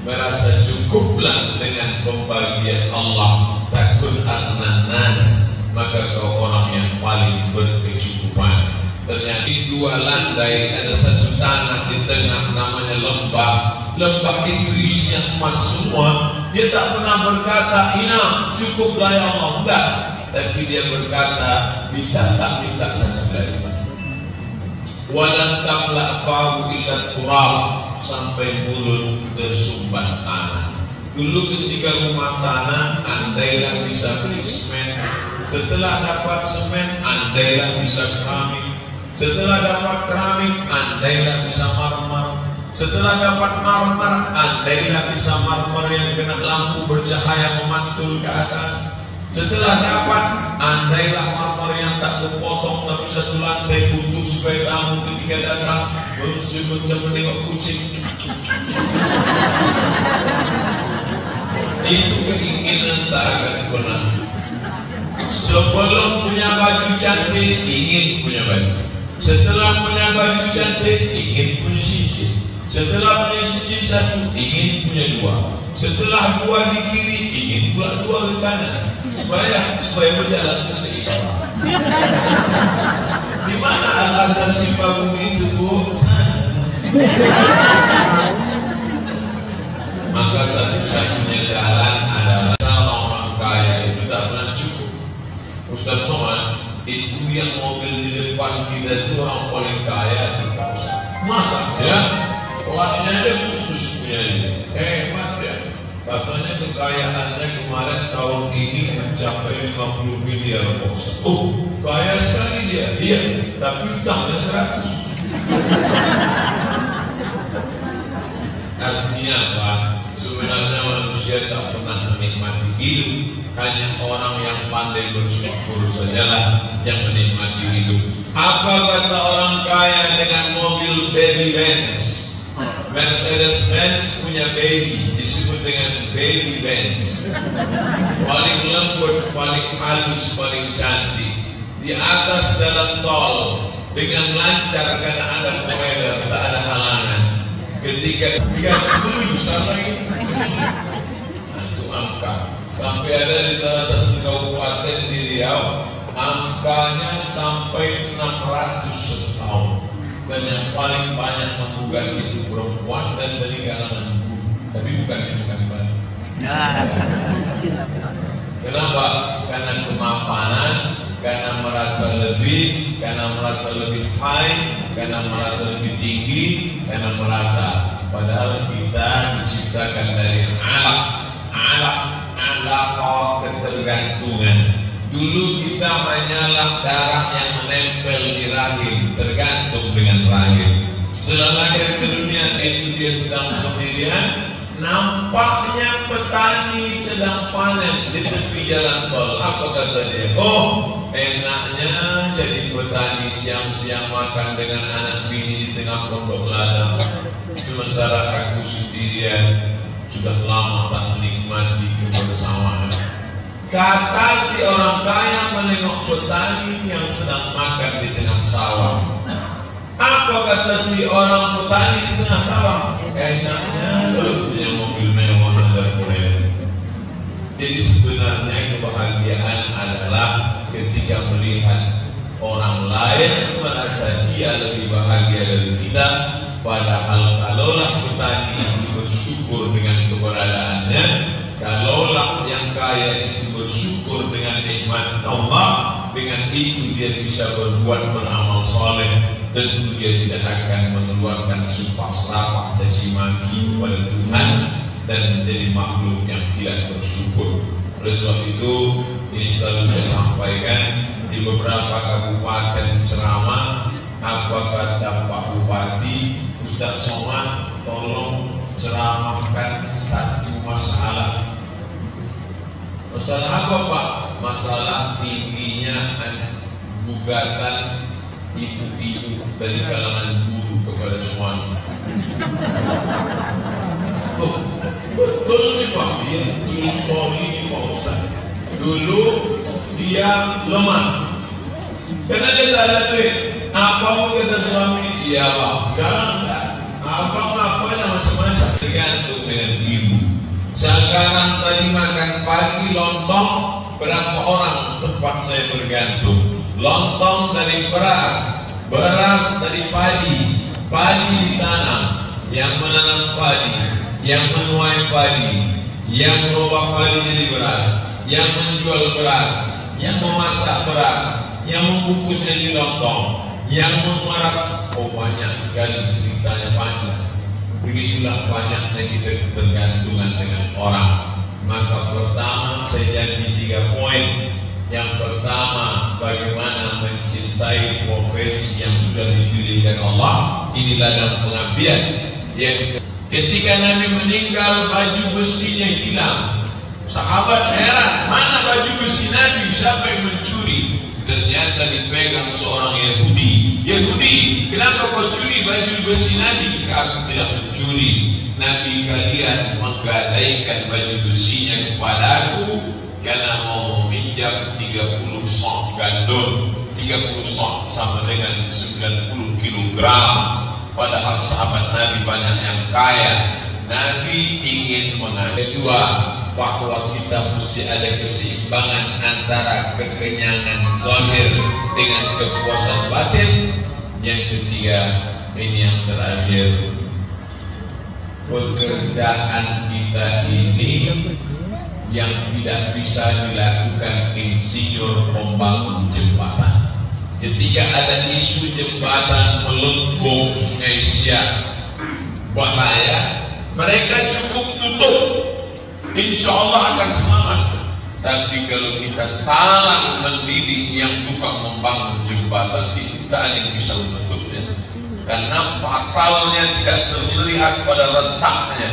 merasa cukuplah dengan pembagian Allah, takun anas, maka kau orang yang paling berkecukupan. Ternyata di dua landai ada satu tanah di tengah namanya lembah. Lembah itu isinya emas semua. Dia tak pernah berkata, "Ina cukuplah ya Allah," enggak. Tapi dia berkata, "Bisa tak minta satu lagi?" Walan tamla fahu illa turab, sampai mulut tersumbat tanah. Dulu ketika rumah tanah, andailah bisa beli semen. Setelah dapat semen, andailah bisa keramik. Setelah dapat keramik, andailah bisa marmer. Setelah dapat marmer, andailah bisa marmer yang kena lampu bercahaya memantul ke atas. Setelah dapat, andailah marmer yang tak terpotong tapi satu lantai untuk supaya tamu ketika datang macam menengok kucing. Itu keinginan tak akan pernah. Sebelum punya baju cantik, ingin punya baju. Setelah punya baju cantik, ingin punya cincin. Setelah punya cincin satu, ingin punya dua. Setelah dua di kiri, ingin pula dua ke kanan. Supaya berjalan ke seimbang. Di mana alasan si bumi itu, Bu? Maka satu-satunya jalan adalah orang kaya itu tak pernah cukup. Ustaz Somad, itu yang mobil di depan kita itu orang paling kaya di kawasan. Masa ya? Kelasnya aja khusus punya ini. Hebat ya. Katanya kekayaannya kemarin tahun ini mencapai 50 miliar. Oh, kaya sekali dia. Iya, tapi utangnya 100. Artinya apa? Sebenarnya manusia tak pernah menikmati hidup. Hanya orang yang pandai bersyukur sajalah yang menikmati hidup. Apa kata orang kaya dengan mobil baby Benz? Mercedes-Benz punya baby, disebut dengan baby Benz. Paling lembut, paling halus, paling cantik. Di atas dalam tol dengan lancar karena ada provider, tak ada halangan. Ketika 37 sampai itu angka. Sampai ada di salah satu kabupaten di Riau, angkanya sampai 600 setahun. Dan yang paling banyak menggugat itu perempuan dan dari kalangan ibu. Tapi bukan banyak. Kenapa? Karena kemapanan, karena merasa lebih high, karena merasa lebih tinggi, karena merasa padahal kita diciptakan dari alaqah ketergantungan. Dulu kita hanyalah darah yang menempel di rahim, tergantung dengan rahim. Setelah lahir ke dunia itu dia sedang sendirian. Nampaknya petani sedang panen di tepi jalan tol. Apa kata dia? Oh, enaknya jadi petani, siang-siang makan dengan anak bini di tengah pondok ladang. Sementara aku sendirian sudah lama tak menikmati kebersamaan. Kata si orang kaya menengok petani yang sedang makan di tengah sawah. Apa kata si orang petani di tengah sawah? Enaknya lo punya mobil mewah dan keren. Jadi sebenarnya kebahagiaan adalah ketika melihat orang lain merasa dia lebih bahagia dari kita. Padahal kalaulah petani itu bersyukur dengan keberadaannya, kalaulah yang kaya itu bersyukur dengan nikmat Allah, dengan itu dia bisa berbuat beramal soleh. Tentu dia tidak akan mengeluarkan sumpah serapah caci maki kepada Tuhan dan menjadi makhluk yang tidak bersyukur. Oleh sebab itu, ini selalu saya sampaikan di beberapa kabupaten ceramah. Apa kata Pak Bupati, Ustaz Somad, tolong ceramahkan satu masalah. Masalah apa Pak? Masalah tingginya gugatan ibu-ibu dari kalangan guru kepada suami. Oh, betul nih Pak, dia tulis story ini Pak Ustaz. Dulu dia lemah karena dia tak ada duit. Apa mau kata suami? Iya Pak. Sekarang enggak. Abang apanya macam-macam tergantung dengan ibu. Sekarang tadi makan pagi lontong, berapa orang tempat saya bergantung? Lontong dari beras, beras dari padi, padi ditanam, yang menanam padi, yang menuai padi, yang merubah padi jadi beras, yang menjual beras, yang memasak beras, yang membungkus jadi lontong, yang memeras. Oh, banyak sekali ceritanya, panjang. Begitulah banyaknya kita ketergantungan dengan orang. Maka pertama saya janji 3 poin. Yang pertama, bagaimana mencintai profesi yang sudah dipilihkan Allah. Ini ladang pengabdian. Yang ketika Nabi meninggal, baju besinya hilang. Sahabat heran, mana baju besi Nabi? Siapa yang mencuri? Ternyata dipegang seorang Yahudi. Yahudi, kenapa kau curi baju besi Nabi? Aku tidak mencuri. Nabi kalian menggadaikan baju besinya kepadaku karena mau meminjam 30 sok gandum. 30 sok sama dengan 90 kilogram. Padahal sahabat Nabi banyak yang kaya. Nabi ingin mengajak dua, bahwa kita mesti ada keseimbangan antara kekenyangan zahir dengan kepuasan batin. Yang ketiga, ini yang terakhir, pekerjaan kita ini yang tidak bisa dilakukan insinyur membangun jembatan. Ketika ada isu jembatan melengkung Sungai Siak bahaya, mereka cukup tutup, insya Allah akan selamat. Tapi kalau kita salah mendidik yang tukang membangun jembatan, kita yang bisa menutupnya. Karena fatalnya tidak terlihat pada retaknya.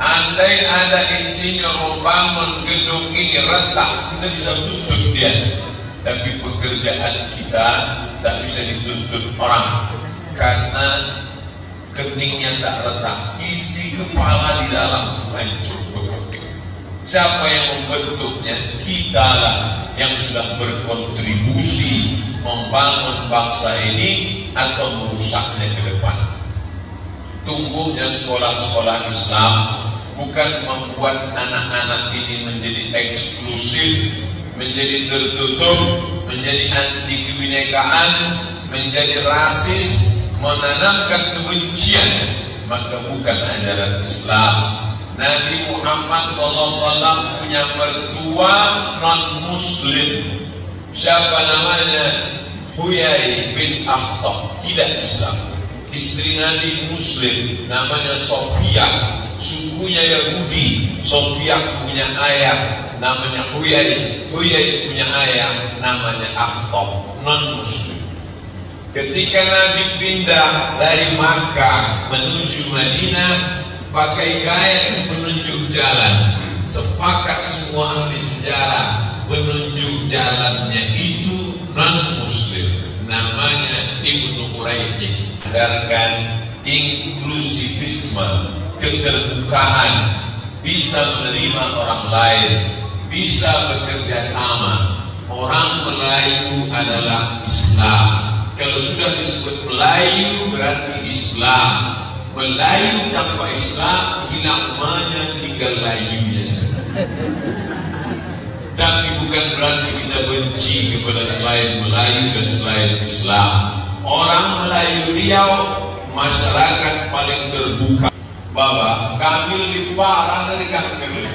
Andai ada insinyur membangun gedung ini retak, kita bisa tutup dia. Tapi pekerjaan kita tak bisa dituntut orang karena keningnya tak retak, isi kepala di dalam hancur bekerja. Siapa yang membentuknya? Kita lah yang sudah berkontribusi membangun bangsa ini atau merusaknya ke depan. Tumbuhnya sekolah-sekolah Islam bukan membuat anak-anak ini menjadi eksklusif, menjadi tertutup, menjadi anti kebinekaan, menjadi rasis, menanamkan kebencian. Maka bukan ajaran Islam. Nabi Muhammad SAW punya mertua non-muslim. Siapa namanya? Huyai bin Akhtab. Tidak Islam. Istri Nabi Muslim, namanya Sofia. Sukunya Yahudi. Sofia punya ayah namanya Huyai. Huyai punya ayah namanya Akhtab, non-muslim. Ketika Nabi pindah dari Makkah menuju Madinah, pakai gaya menunjuk jalan. Sepakat semua ahli sejarah, menunjuk jalannya itu non-muslim, namanya Ibnu Quraisy. Ajarkan inklusivisme, keterbukaan, bisa menerima orang lain, bisa bekerja sama. Orang Melayu adalah Islam. Kalau sudah disebut Melayu berarti Islam. Melayu tanpa Islam hilang mana, tinggal layunya saja. Tapi bukan berarti kita benci kepada selain Melayu dan selain Islam. Orang Melayu Riau masyarakat paling terbuka. Baba, kami lebih parah dari kami.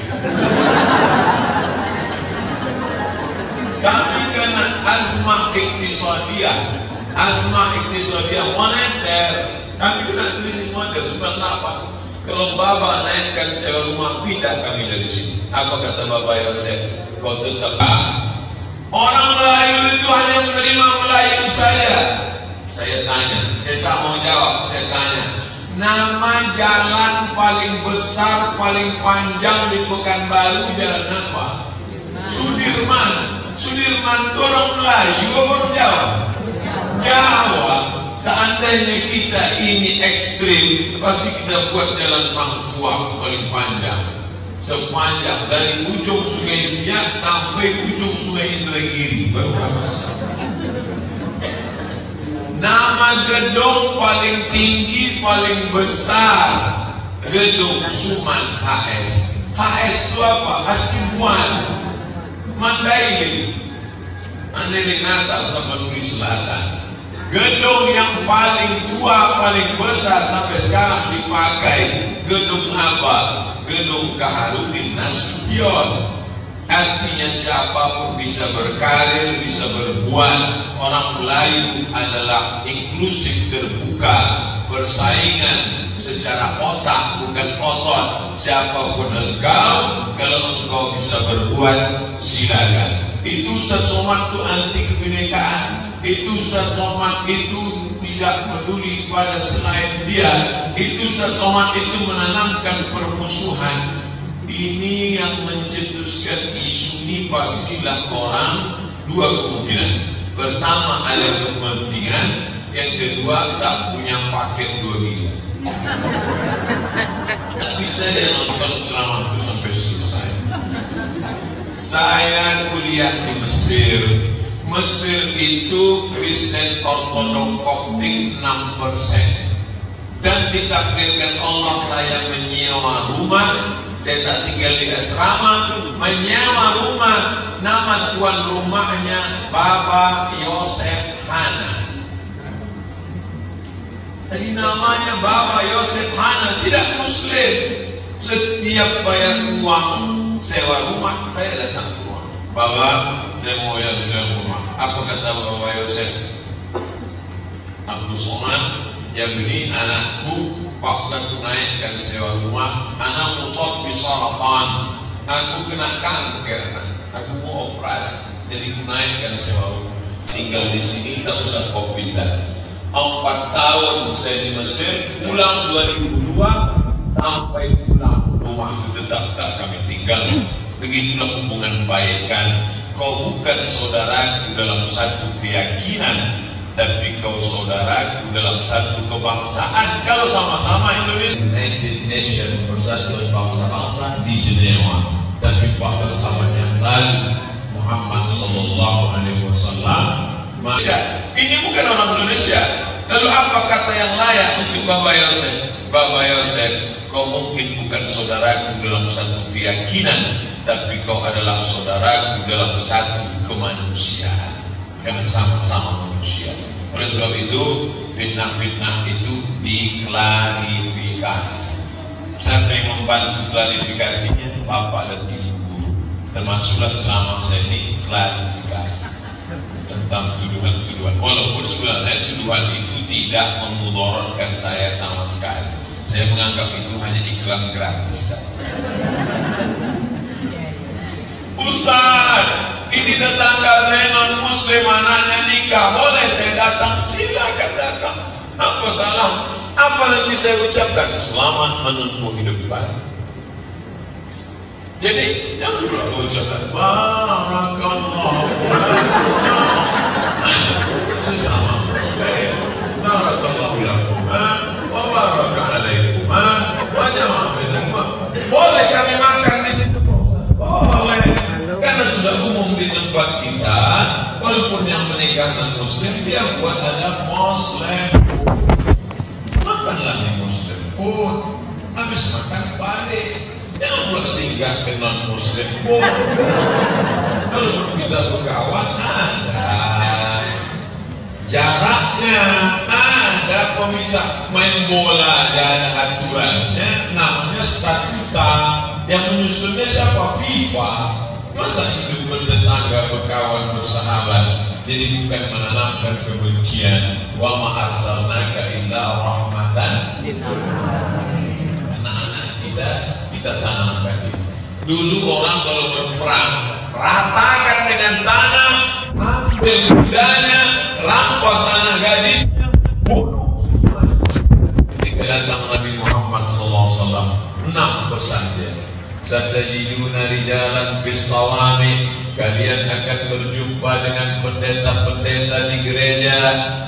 Kami kena asma iktisadiyah, moneter. Kami kena krisis moneter 98. Kalau Baba naikkan sewa rumah, pindah kami dari sini. Apa kata Baba Yosef? Kau tetap. Orang Melayu itu hanya menerima Melayu saja. Saya tanya, saya tak mau jawab. Saya tanya, nama jalan paling besar, paling panjang di Pekanbaru jalan apa? Sudirman. Sudirman itu orang Melayu apa orang Jawa? Jawa. Seandainya kita ini ekstrim, pasti kita buat jalan Pangtuah paling panjang. Sepanjang dari ujung Sungai Siak sampai ujung Sungai Indragiri. Baru berapa? Nama gedung paling tinggi, paling besar, gedung Suman HS. HS itu apa? Hasibuan, Mandailing, Natal, Tapanuli Selatan. Gedung yang paling tua, paling besar sampai sekarang dipakai, gedung apa? Gedung Kaharudin Nasution. Artinya siapapun bisa berkarir, bisa berbuat. Orang Melayu adalah inklusif, terbuka, bersaingan secara otak bukan otot. Siapapun engkau, kalau engkau bisa berbuat, silakan. Itu Ustaz Somad itu anti kebinekaan. Itu Ustaz Somad itu tidak peduli pada selain dia. Itu Ustaz Somad itu menanamkan permusuhan. Ini yang mencetuskan isu ini pastilah orang dua kemungkinan. Pertama ada kepentingan, yang kedua tak punya paket 2 miliar. Tak bisa dia nonton ceramah itu sampai selesai. Saya kuliah di Mesir. Mesir itu Kristen Ortodok Koptik 6%. Dan ditakdirkan Allah saya menyewa rumah. Saya tak tinggal di asrama, menyewa rumah. Nama tuan rumahnya Baba Yosef Hana. Jadi namanya Baba Yosef Hana, tidak Muslim. Setiap bayar uang sewa rumah, saya datang ke rumah. Baba, saya mau yang sewa rumah. Apa kata Baba Yosef? Abdul Somad, ya beli anakku paksa aku naikkan sewa rumah, anak musab bisarapan, aku kena kanker, aku mau operasi, jadi aku naikkan sewa rumah. Tinggal di sini, tak usah kau pindah. 4 tahun saya di Mesir, pulang 2002 sampai pulang rumah itu tetap tak kami tinggal. Begitulah hubungan baik kan. Kau bukan saudaraku dalam satu keyakinan, tapi kau saudaraku dalam satu kebangsaan. Kalau sama-sama Indonesia, United Nations, Persatuan Bangsa-Bangsa di Jenewa. Tapi 14 tahun yang lalu Muhammad Sallallahu Alaihi Wasallam, ini bukan orang Indonesia. Lalu apa kata yang layak untuk Baba Yosef? Baba Yosef, kau mungkin bukan saudaraku dalam satu keyakinan, tapi kau adalah saudaraku dalam satu kemanusiaan. Karena sama-sama manusia. Oleh sebab itu, fitnah-fitnah itu diklarifikasi. Siapa yang membantu klarifikasinya? Bapak dan Ibu. Termasuklah selama saya ini klarifikasi tentang tuduhan-tuduhan. Walaupun sebenarnya tuduhan itu tidak memudaratkan saya sama sekali. Saya menganggap itu hanya iklan gratis. Ustaz, ini tetangga saya non muslim, anaknya nikah, boleh saya datang? Silakan datang. Apa salah? Apa nanti saya ucapkan? Selamat menempuh hidup baik. Jadi jangan lupa ucapkan barakallah. Sesama muslim, barakallahu lakum wa baraka alaikum wa jama'a bainakum. Boleh kami makan di situ? Boleh. Karena sudah umum di tempat kita, walaupun yang menikah non muslim, dia buat ada muslim. Makanlah yang muslim food. Habis makan balik. Jangan pula singgah ke non muslim food. Kalau kita berkawan ada jaraknya, ada pemisah. Main bola ada aturannya, namanya statuta. Yang menyusunnya siapa? FIFA. Masa hidup bertetangga, berkawan, bersahabat, jadi bukan menanamkan kebencian. Wa ma arsalnaka illa rahmatan. Anak-anak kita tanamkan itu. Dulu orang kalau berperang, ratakan dengan tanah, ambil kudanya, rampas anak gadisnya, bunuh. Ketika datang Nabi Muhammad SAW, 6 pesan dia. Satajiduna rijalan fis sawami, kalian akan berjumpa dengan pendeta-pendeta di gereja.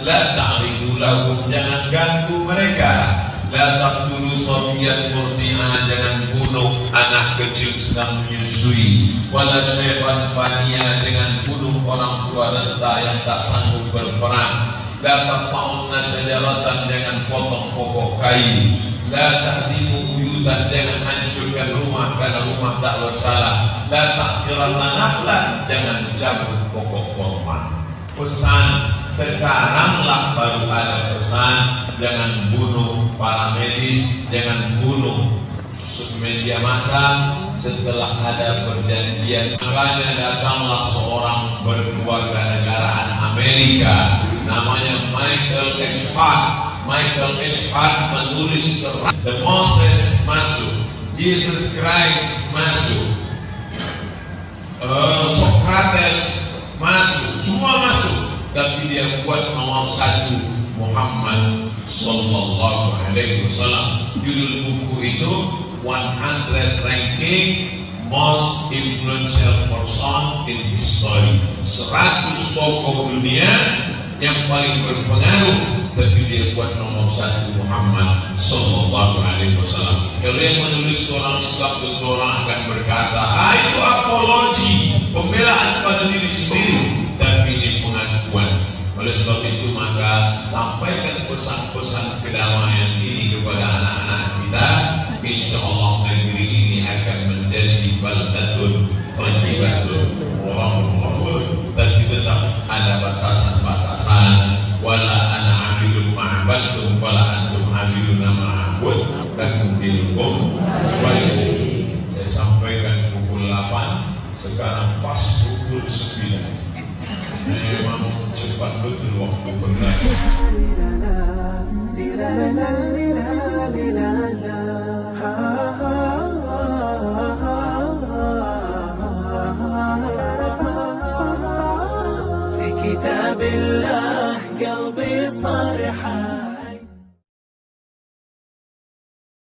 La ta'ridu lahum, jangan ganggu mereka. La taqtulu sabiyan murdi'ah, jangan bunuh anak kecil sedang menyusui. Wala syaitan faniya, dengan bunuh orang tua renta yang tak sanggup berperang. la taqta'unna syajaratan, jangan potong pokok kayu, la tahdimu buyutan, jangan hancurkan rumah karena rumah tak bersalah, la tahqiranna nakhlan, jangan cabut pokok kurma. Pesan sekaranglah baru ada pesan, jangan bunuh para medis, jangan bunuh media massa. Setelah ada perjanjian, makanya datanglah seorang berkeluarga negaraan Amerika namanya Michael H. Hart. Michael H. Hart menulis The Moses masuk, Jesus Christ masuk, Socrates masuk, semua masuk, tapi dia buat nomor 1 Muhammad Sallallahu Alaihi Wasallam. Judul buku itu 100 ranking most influential person in history. 100 tokoh dunia yang paling berpengaruh, tapi dia buat nomor 1 Muhammad Sallallahu Alaihi Wasallam. Kalau yang menulis orang Islam tentu orang akan berkata, itu apologi, pembelaan pada diri sendiri, tapi ini pengakuan. Oleh sebab itu maka sampaikan pesan-pesan kedamaian ini kepada anak-anak kita. Insya Allah negeri ini akan menjadi baldatun thayyibatun, tapi tetap ada